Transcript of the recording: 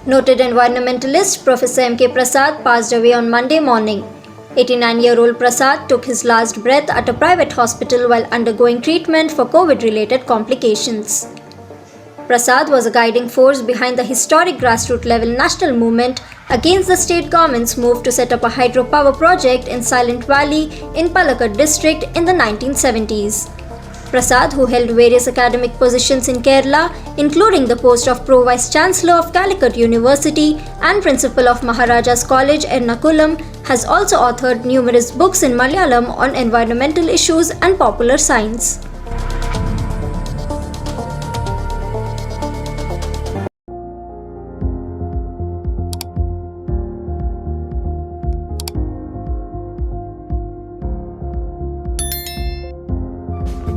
Noted environmentalist Professor M K Prasad passed away on Monday morning. 89-year-old Prasad took his last breath at a private hospital while undergoing treatment for COVID-related complications. Prasad was a guiding force behind the historic grassroots-level national movement against the state government's move to set up a hydropower project in Silent Valley in Palakkad district in the 1970s. Prasad, who held various academic positions in Kerala, including the post of Pro Vice Chancellor of Calicut University and Principal of Maharaja's College, Ernakulam, has also authored numerous books in Malayalam on environmental issues and popular science.